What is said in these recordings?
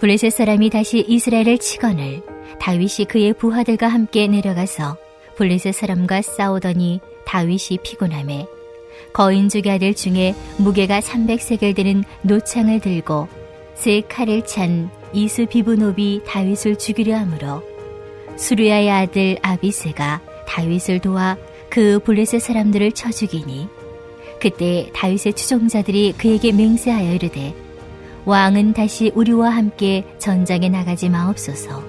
블레셋 사람이 다시 이스라엘을 치거늘 다윗이 그의 부하들과 함께 내려가서 블레셋 사람과 싸우더니 다윗이 피곤하매 거인족의 아들 중에 무게가 300세겔 되는 노창을 들고 세 칼을 찬 이스비브노비 다윗을 죽이려 하므로 수르야의 아들 아비새가 다윗을 도와 그 블레셋 사람들을 쳐 죽이니 그때 다윗의 추종자들이 그에게 맹세하여 이르되 왕은 다시 우리와 함께 전장에 나가지 마옵소서.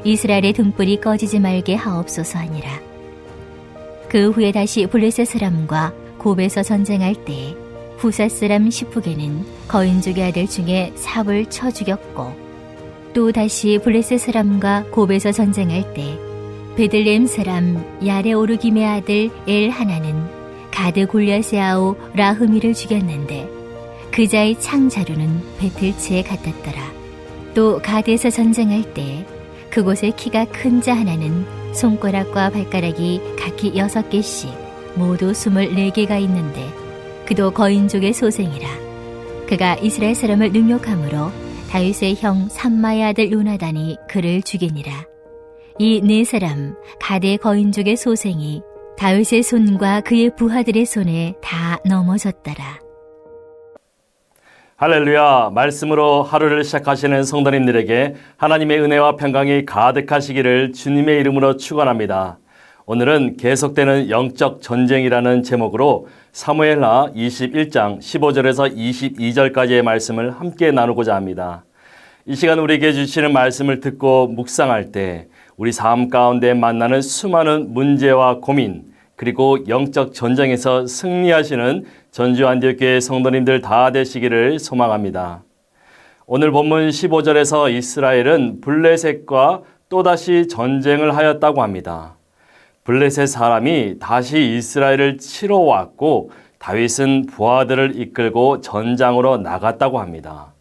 이스라엘의 등불이 꺼지지 말게 하옵소서 하니라. 그 후에 다시 블레셋 사람과 곱에서 전쟁할 때에 후사 사람 시프게는 거인족의 아들 중에 삽을 쳐 죽였고 또 다시 블레셋 사람과 곱에서 전쟁할 때 베들레헴 사람 야레오르김의 아들 엘하나는 가드 골리앗의 아우 라흐미를 죽였는데 그자의 창자루는 베틀치에 같았더라. 또 가드에서 전쟁할 때 그곳에 키가 큰 자 하나는 손가락과 발가락이 각기 6개씩 모두 24개가 있는데 그도 거인족의 소생이라. 그가 이스라엘 사람을 능욕함으로 다윗의 형 삼마의 아들 요나단이 그를 죽이니라. 이 네 사람 가드의 거인족의 소생이 다윗의 손과 그의 부하들의 손에 다 넘어졌더라. 할렐루야. 말씀으로 하루를 시작하시는 성도님들에게 하나님의 은혜와 평강이 가득하시기를 주님의 이름으로 축원합니다. 오늘은 계속되는 영적 전쟁이라는 제목으로 사무엘하 21장 15절에서 22절까지의 말씀을 함께 나누고자 합니다. 이 시간 우리에게 주시는 말씀을 듣고 묵상할 때 우리 삶 가운데 만나는 수많은 문제와 고민, 그리고 영적 전쟁에서 승리하시는 전주 안디옥교회 성도님들 다 되시기를 소망합니다. 오늘 본문 15절에서 이스라엘은 블레셋과 또다시 전쟁을 하였다고 합니다. 블레셋 사람이 다시 이스라엘을 치러 왔고 다윗은 부하들을 이끌고 전장으로 나갔다고 합니다.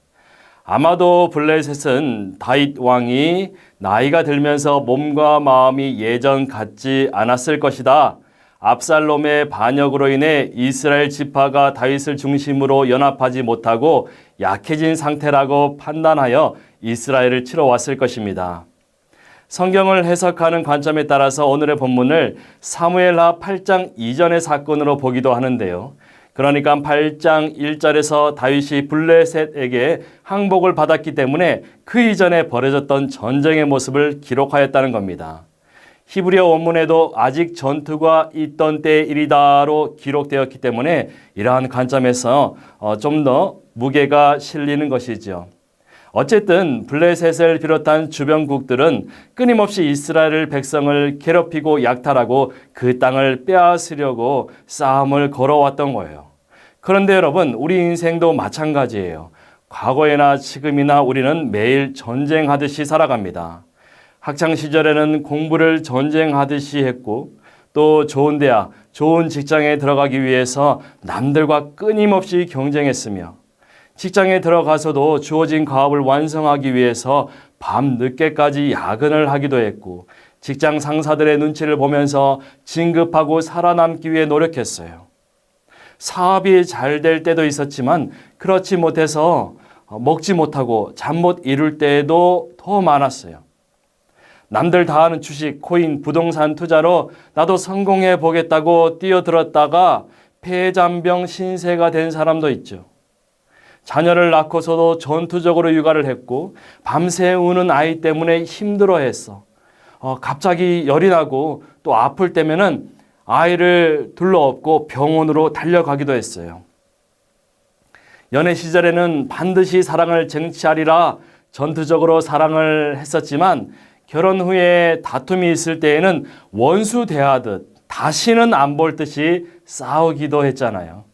아마도 블레셋은 다윗 왕이 나이가 들면서 몸과 마음이 예전 같지 않았을 것이다. 압살롬의 반역으로 인해 이스라엘 지파가 다윗을 중심으로 연합하지 못하고 약해진 상태라고 판단하여 이스라엘을 치러 왔을 것입니다. 성경을 해석하는 관점에 따라서 오늘의 본문을 사무엘하 8장 이전의 사건으로 보기도 하는데요. 그러니까 8장 1절에서 다윗이 블레셋에게 항복을 받았기 때문에 그 이전에 벌어졌던 전쟁의 모습을 기록하였다는 겁니다. 히브리어 원문에도 아직 전투가 있던 때의 일이다로 기록되었기 때문에 이러한 관점에서 좀 더 무게가 실리는 것이죠. 어쨌든 블레셋을 비롯한 주변국들은 끊임없이 이스라엘 백성을 괴롭히고 약탈하고 그 땅을 빼앗으려고 싸움을 걸어왔던 거예요. 그런데 여러분, 우리 인생도 마찬가지예요. 과거에나 지금이나 우리는 매일 전쟁하듯이 살아갑니다. 학창시절에는 공부를 전쟁하듯이 했고 또 좋은 대학, 좋은 직장에 들어가기 위해서 남들과 끊임없이 경쟁했으며 직장에 들어가서도 주어진 과업을 완성하기 위해서 밤 늦게까지 야근을 하기도 했고 직장 상사들의 눈치를 보면서 진급하고 살아남기 위해 노력했어요. 사업이 잘 될 때도 있었지만 그렇지 못해서 먹지 못하고 잠 못 이룰 때도 더 많았어요. 남들 다 하는 주식, 코인, 부동산 투자로 나도 성공해 보겠다고 뛰어들었다가 폐잔병 신세가 된 사람도 있죠. 자녀를 낳고서도 전투적으로 육아를 했고 밤새 우는 아이 때문에 힘들어했어. 갑자기 열이 나고 또 아플 때면은 아이를 둘러엎고 병원으로 달려가기도 했어요. 연애 시절에는 반드시 사랑을 쟁취하리라 전투적으로 사랑을 했었지만 결혼 후에 다툼이 있을 때에는 원수 대하듯 다시는 안 볼 듯이 싸우기도 했잖아요.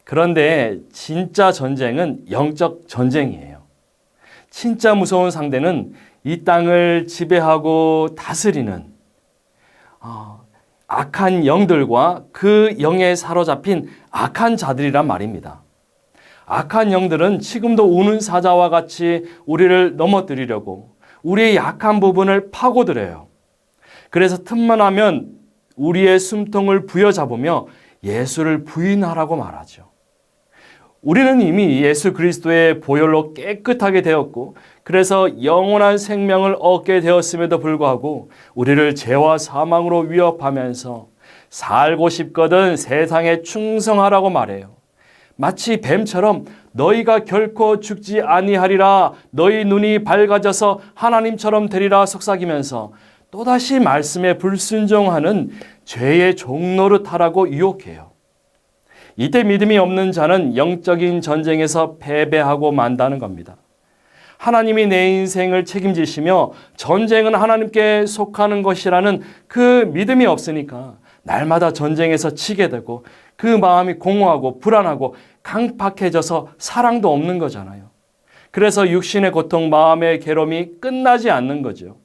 그런데 진짜 전쟁은 영적 전쟁이에요. 진짜 무서운 상대는 이 땅을 지배하고 다스리는 악한 영들과 그 영에 사로잡힌 악한 자들이란 말입니다. 악한 영들은 지금도 우는 사자와 같이 우리를 넘어뜨리려고 우리의 약한 부분을 파고들어요. 그래서 틈만 하면 우리의 숨통을 부여잡으며 예수를 부인하라고 말하죠. 우리는 이미 예수 그리스도의 보혈로 깨끗하게 되었고 그래서 영원한 생명을 얻게 되었음에도 불구하고 우리를 죄와 사망으로 위협하면서 살고 싶거든 세상에 충성하라고 말해요. 마치 뱀처럼 너희가 결코 죽지 아니하리라, 너희 눈이 밝아져서 하나님처럼 되리라 속삭이면서 또다시 말씀에 불순종하는 죄의 종노릇하라고 유혹해요. 이때 믿음이 없는 자는 영적인 전쟁에서 패배하고 만다는 겁니다. 하나님이 내 인생을 책임지시며 전쟁은 하나님께 속하는 것이라는 그 믿음이 없으니까 날마다 전쟁에서 치게 되고 그 마음이 공허하고 불안하고 강팍해져서 사랑도 없는 거잖아요. 그래서 육신의 고통, 마음의 괴로움이 끝나지 않는 거죠.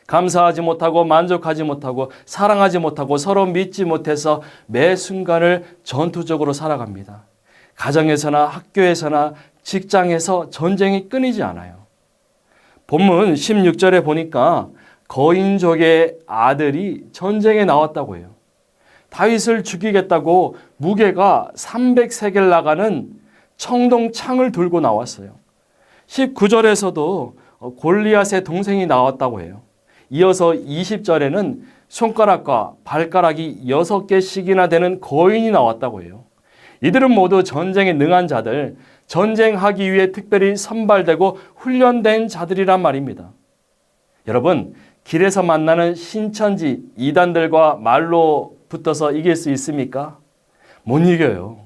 감사하지 못하고 만족하지 못하고 사랑하지 못하고 서로 믿지 못해서 매 순간을 전투적으로 살아갑니다. 가정에서나 학교에서나 직장에서 전쟁이 끊이지 않아요. 본문 16절에 보니까 거인족의 아들이 전쟁에 나왔다고 해요. 다윗을 죽이겠다고 무게가 300세겔 나가는 청동 창을 들고 나왔어요. 19절에서도 골리앗의 동생이 나왔다고 해요. 이어서 20절에는 손가락과 발가락이 6개씩이나 되는 거인이 나왔다고 해요. 이들은 모두 전쟁에 능한 자들, 전쟁하기 위해 특별히 선발되고 훈련된 자들이란 말입니다. 여러분, 길에서 만나는 신천지 이단들과 말로 붙어서 이길 수 있습니까? 못 이겨요.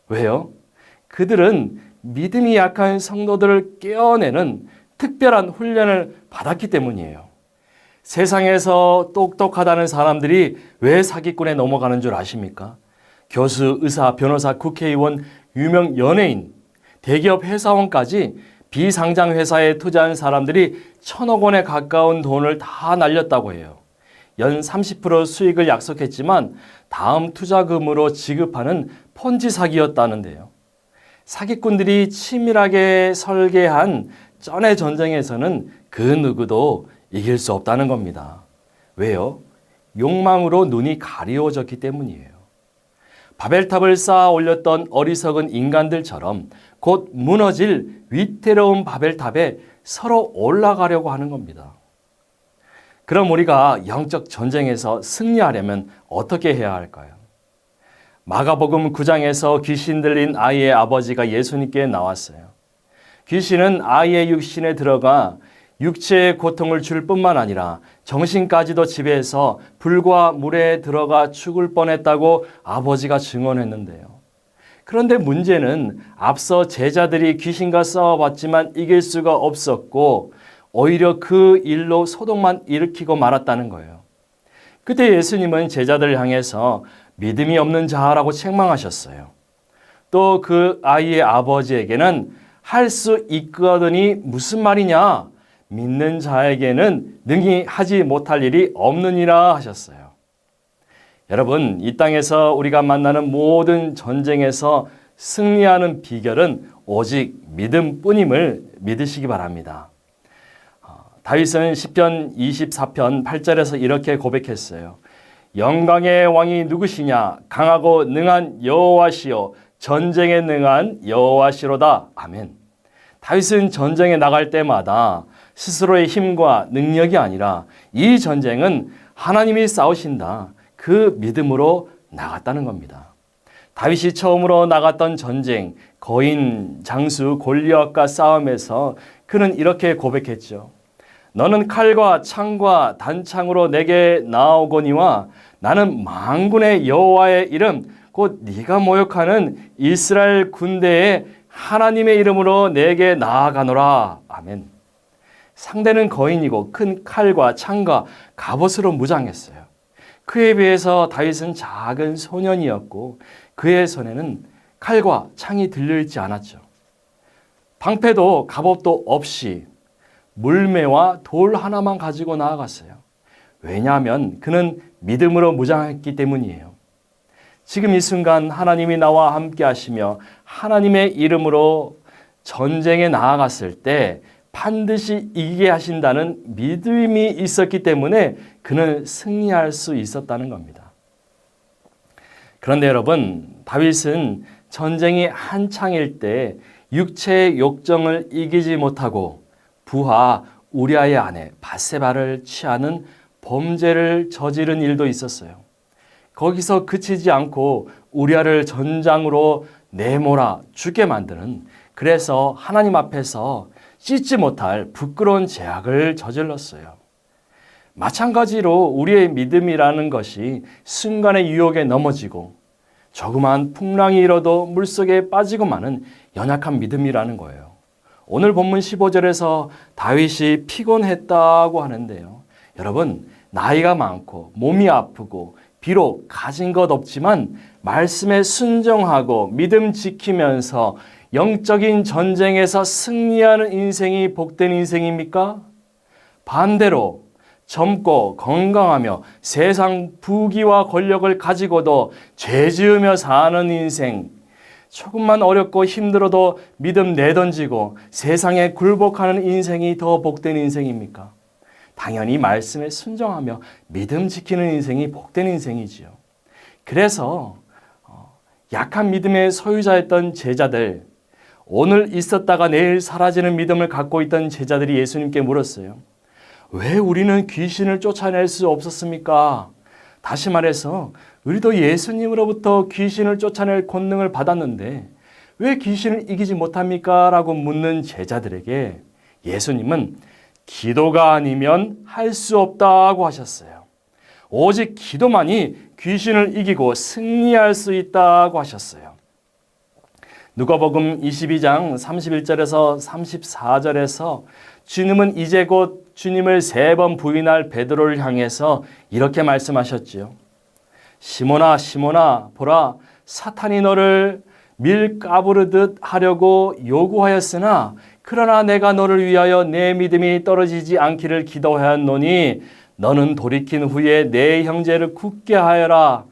왜요? 그들은 믿음이 약한 성도들을 깨어내는 특별한 훈련을 받았기 때문이에요. 세상에서 똑똑하다는 사람들이 왜 사기꾼에 넘어가는 줄 아십니까? 교수, 의사, 변호사, 국회의원, 유명 연예인, 대기업 회사원까지 비상장 회사에 투자한 사람들이 1,000억 원에 가까운 돈을 다 날렸다고 해요. 연 30% 수익을 약속했지만 다음 투자금으로 지급하는 폰지 사기였다는데요. 사기꾼들이 치밀하게 설계한 쩐의 전쟁에서는 그 누구도 이길 수 없다는 겁니다. 왜요? 욕망으로 눈이 가리워졌기 때문이에요. 바벨탑을 쌓아 올렸던 어리석은 인간들처럼 곧 무너질 위태로운 바벨탑에 서로 올라가려고 하는 겁니다. 그럼 우리가 영적 전쟁에서 승리하려면 어떻게 해야 할까요? 마가복음 9장에서 귀신 들린 아이의 아버지가 예수님께 나왔어요. 귀신은 아이의 육신에 들어가 육체의 고통을 줄 뿐만 아니라 정신까지도 지배해서 불과 물에 들어가 죽을 뻔했다고 아버지가 증언했는데요. 그런데 문제는 앞서 제자들이 귀신과 싸워봤지만 이길 수가 없었고 오히려 그 일로 소동만 일으키고 말았다는 거예요. 그때 예수님은 제자들을 향해서 믿음이 없는 자라고 책망하셨어요. 또 그 아이의 아버지에게는 할 수 있거든이 무슨 말이냐? 믿는 자에게는 능히 하지 못할 일이 없느니라 하셨어요. 여러분, 이 땅에서 우리가 만나는 모든 전쟁에서 승리하는 비결은 오직 믿음뿐임을 믿으시기 바랍니다. 다윗은 시편 24편 8절에서 이렇게 고백했어요. 영광의 왕이 누구시냐? 강하고 능한 여호와시요 전쟁에 능한 여호와시로다. 아멘. 다윗은 전쟁에 나갈 때마다 스스로의 힘과 능력이 아니라 이 전쟁은 하나님이 싸우신다. 그 믿음으로 나갔다는 겁니다. 다윗이 처음으로 나갔던 전쟁, 거인 장수 골리앗과 싸움에서 그는 이렇게 고백했죠. 너는 칼과 창과 단창으로 내게 나오거니와 나는 만군의 여호와의 이름 곧 네가 모욕하는 이스라엘 군대의 하나님의 이름으로 내게 나아가노라. 아멘. 상대는 거인이고 큰 칼과 창과 갑옷으로 무장했어요. 그에 비해서 다윗은 작은 소년이었고 그의 손에는 칼과 창이 들려있지 않았죠. 방패도 갑옷도 없이 물매와 돌 하나만 가지고 나아갔어요. 왜냐하면 그는 믿음으로 무장했기 때문이에요. 지금 이 순간 하나님이 나와 함께 하시며 하나님의 이름으로 전쟁에 나아갔을 때 반드시 이기게 하신다는 믿음이 있었기 때문에 그는 승리할 수 있었다는 겁니다. 그런데 여러분, 다윗은 전쟁이 한창일 때 육체의 욕정을 이기지 못하고 부하 우리아의 아내 밧세바를 취하는 범죄를 저지른 일도 있었어요. 거기서 그치지 않고 우리아를 전장으로 내몰아 죽게 만드는, 그래서 하나님 앞에서 씻지 못할 부끄러운 죄악을 저질렀어요. 마찬가지로 우리의 믿음이라는 것이 순간의 유혹에 넘어지고 조그마한 풍랑이 일어도 물속에 빠지고 마는 연약한 믿음이라는 거예요. 오늘 본문 15절에서 다윗이 피곤했다고 하는데요. 여러분, 나이가 많고 몸이 아프고 비록 가진 것 없지만 말씀에 순종하고 믿음 지키면서 영적인 전쟁에서 승리하는 인생이 복된 인생입니까? 반대로 젊고 건강하며 세상 부귀와 권력을 가지고도 죄 지으며 사는 인생, 조금만 어렵고 힘들어도 믿음 내던지고 세상에 굴복하는 인생이 더 복된 인생입니까? 당연히 말씀에 순종하며 믿음 지키는 인생이 복된 인생이지요. 그래서 약한 믿음의 소유자였던 제자들, 오늘 있었다가 내일 사라지는 믿음을 갖고 있던 제자들이 예수님께 물었어요. 왜 우리는 귀신을 쫓아낼 수 없었습니까? 다시 말해서 우리도 예수님으로부터 귀신을 쫓아낼 권능을 받았는데 왜 귀신을 이기지 못합니까? 라고 묻는 제자들에게 예수님은 기도가 아니면 할 수 없다고 하셨어요. 오직 기도만이 귀신을 이기고 승리할 수 있다고 하셨어요. 누가복음 22장 31절에서 34절에서 주님은 이제 곧 주님을 3번 부인할 베드로를 향해서 이렇게 말씀하셨지요. 시몬아 시몬아 보라, 사탄이 너를 밀 까부르듯 하려고 요구하였으나 그러나 내가 너를 위하여 내 믿음이 떨어지지 않기를 기도하였노니 너는 돌이킨 후에 내 형제를 굳게 하여라.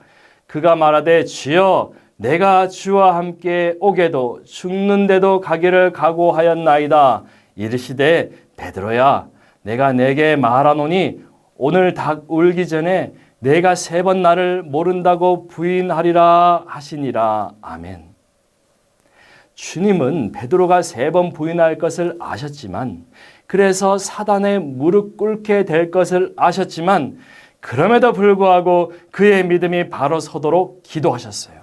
그가 말하되 주여 내가 주와 함께 오게도 죽는데도 가기를 각오하였나이다. 이르시되 베드로야 내가 내게 말하노니 오늘 닭 울기 전에 내가 3번 나를 모른다고 부인하리라 하시니라. 아멘. 주님은 베드로가 3번 부인할 것을 아셨지만, 그래서 사단의 무릎 꿇게 될 것을 아셨지만, 그럼에도 불구하고 그의 믿음이 바로 서도록 기도하셨어요.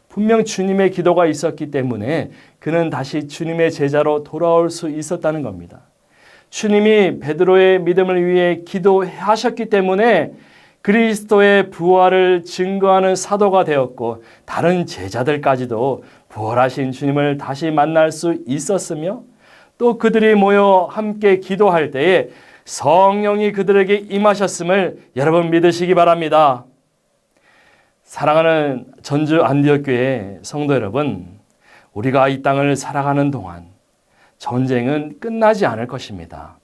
분명 주님의 기도가 있었기 때문에 그는 다시 주님의 제자로 돌아올 수 있었다는 겁니다. 주님이 베드로의 믿음을 위해 기도하셨기 때문에 그리스도의 부활을 증거하는 사도가 되었고 다른 제자들까지도 부활하신 주님을 다시 만날 수 있었으며 또 그들이 모여 함께 기도할 때에 성령이 그들에게 임하셨음을 여러분 믿으시기 바랍니다. 사랑하는 전주 안디옥교회 성도 여러분, 우리가 이 땅을 살아가는 동안 전쟁은 끝나지 않을 것입니다.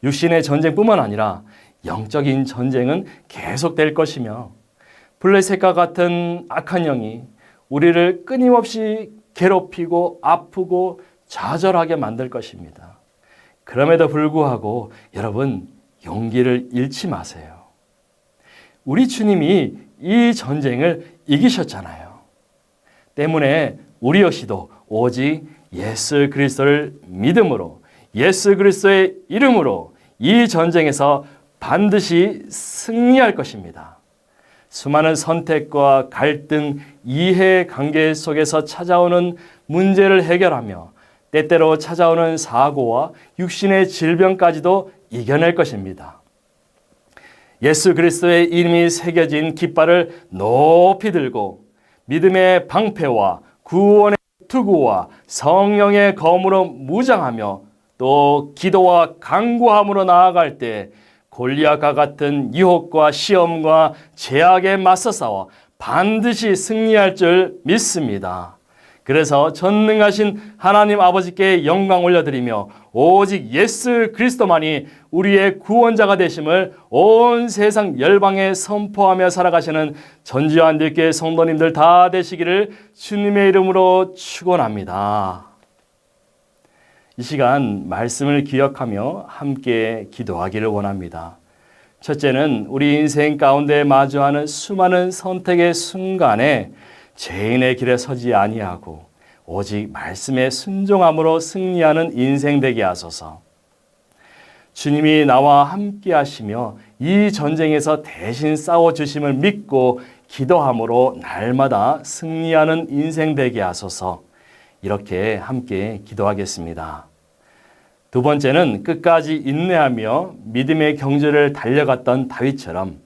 육신의 전쟁뿐만 아니라 영적인 전쟁은 계속될 것이며 블레셋과 같은 악한 영이 우리를 끊임없이 괴롭히고 아프고 좌절하게 만들 것입니다. 그럼에도 불구하고 여러분 용기를 잃지 마세요. 우리 주님이 이 전쟁을 이기셨잖아요. 때문에 우리 역시도 오직 예수 그리스도를 믿음으로 예수 그리스도의 이름으로 이 전쟁에서 반드시 승리할 것입니다. 수많은 선택과 갈등, 이해 관계 속에서 찾아오는 문제를 해결하며 때때로 찾아오는 사고와 육신의 질병까지도 이겨낼 것입니다. 예수 그리스도의 이름이 새겨진 깃발을 높이 들고 믿음의 방패와 구원의 투구와 성령의 검으로 무장하며 또 기도와 간구함으로 나아갈 때 골리앗과 같은 유혹과 시험과 죄악에 맞서 싸워 반드시 승리할 줄 믿습니다. 그래서 전능하신 하나님 아버지께 영광 올려드리며 오직 예수 그리스도만이 우리의 구원자가 되심을 온 세상 열방에 선포하며 살아가시는 전주안디교회 성도님들 다 되시기를 주님의 이름으로 축원합니다. 이 시간 말씀을 기억하며 함께 기도하기를 원합니다. 첫째는 우리 인생 가운데 마주하는 수많은 선택의 순간에 죄인의 길에 서지 아니하고 오직 말씀에 순종함으로 승리하는 인생 되게 하소서. 주님이 나와 함께 하시며 이 전쟁에서 대신 싸워주심을 믿고 기도함으로 날마다 승리하는 인생 되게 하소서. 이렇게 함께 기도하겠습니다. 두 번째는 끝까지 인내하며 믿음의 경주를 달려갔던 다윗처럼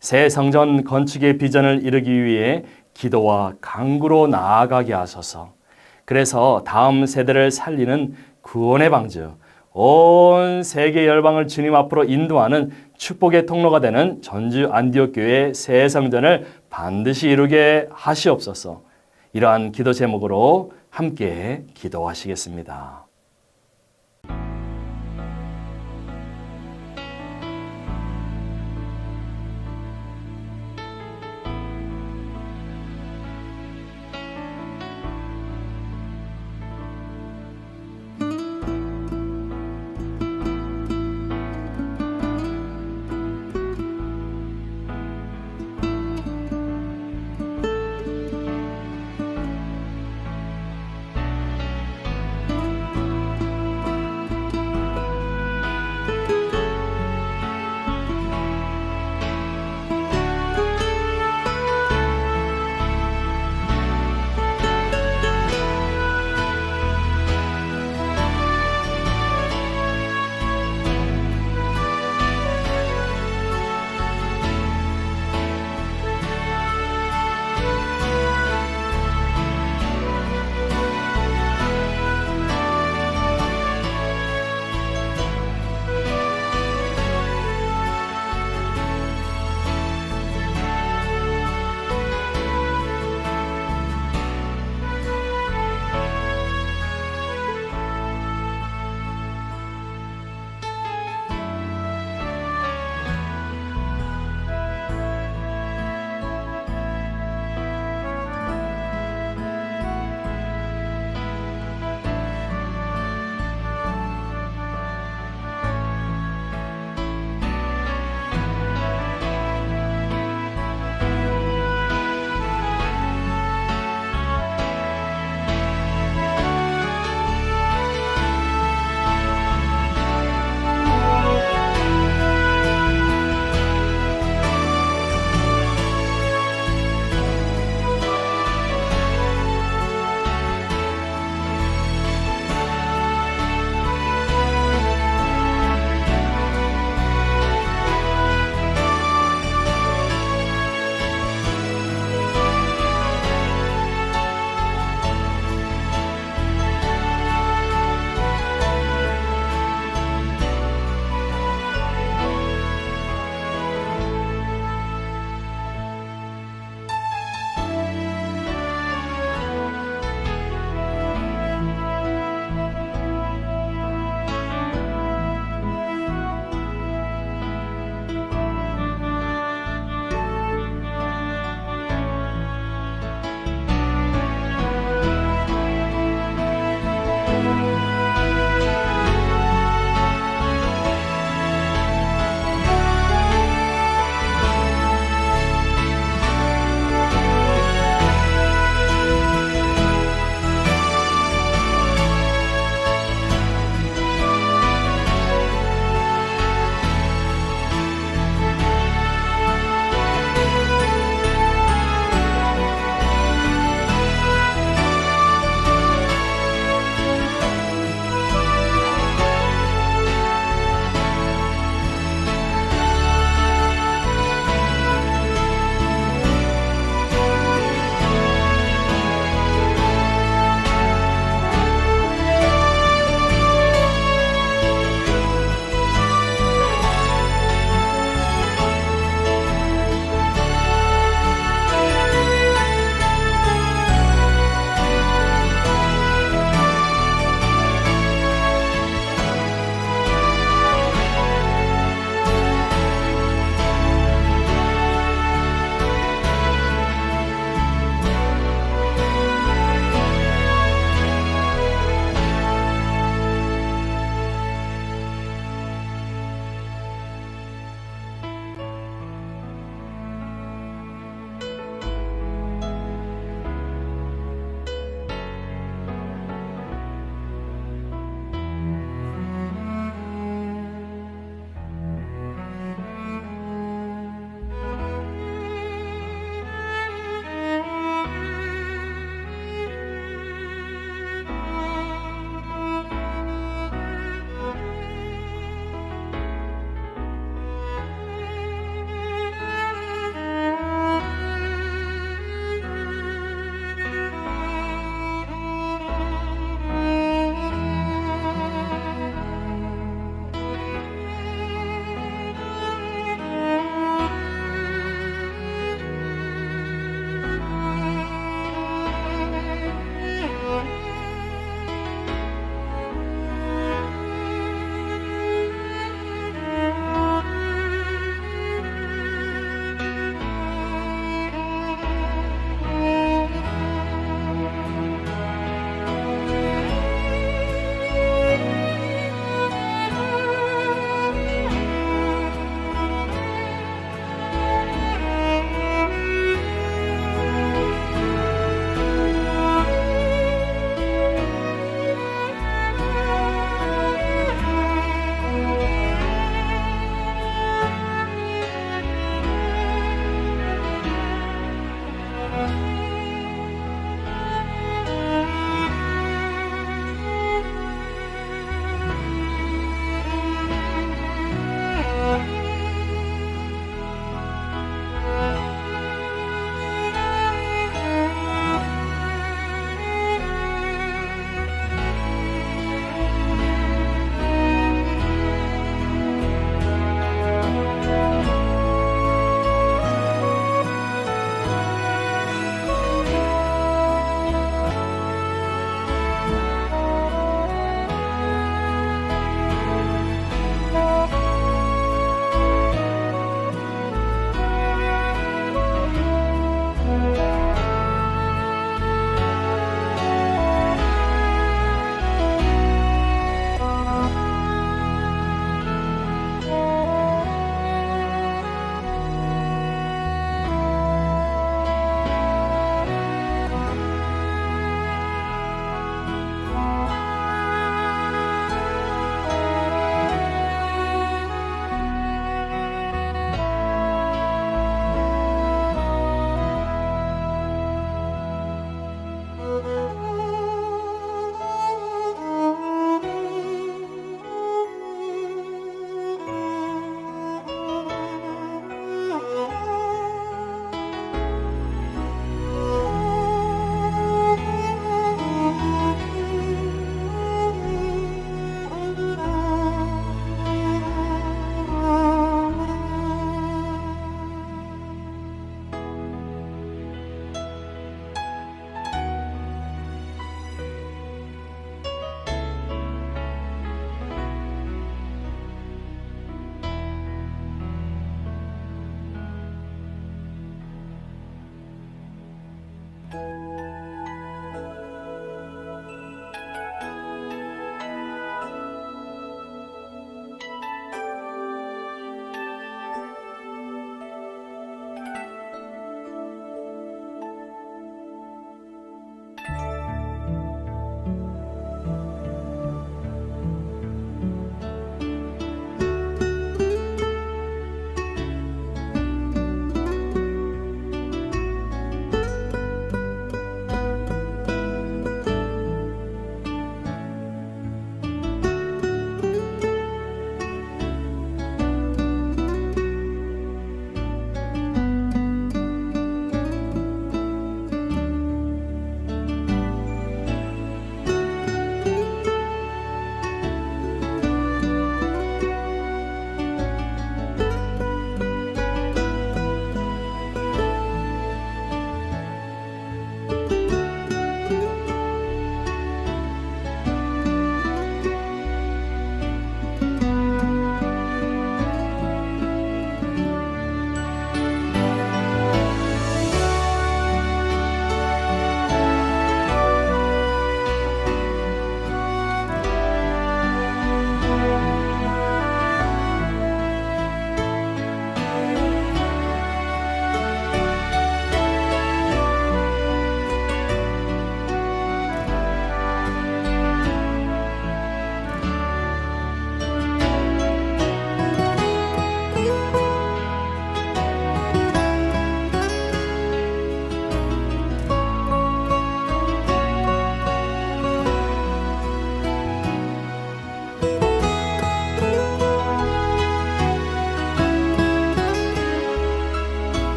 새 성전 건축의 비전을 이루기 위해 기도와 간구로 나아가게 하소서. 그래서 다음 세대를 살리는 구원의 방주, 온 세계 열방을 주님 앞으로 인도하는 축복의 통로가 되는 전주 안디옥 교회 새 성전을 반드시 이루게 하시옵소서. 이러한 기도 제목으로 함께 기도하시겠습니다.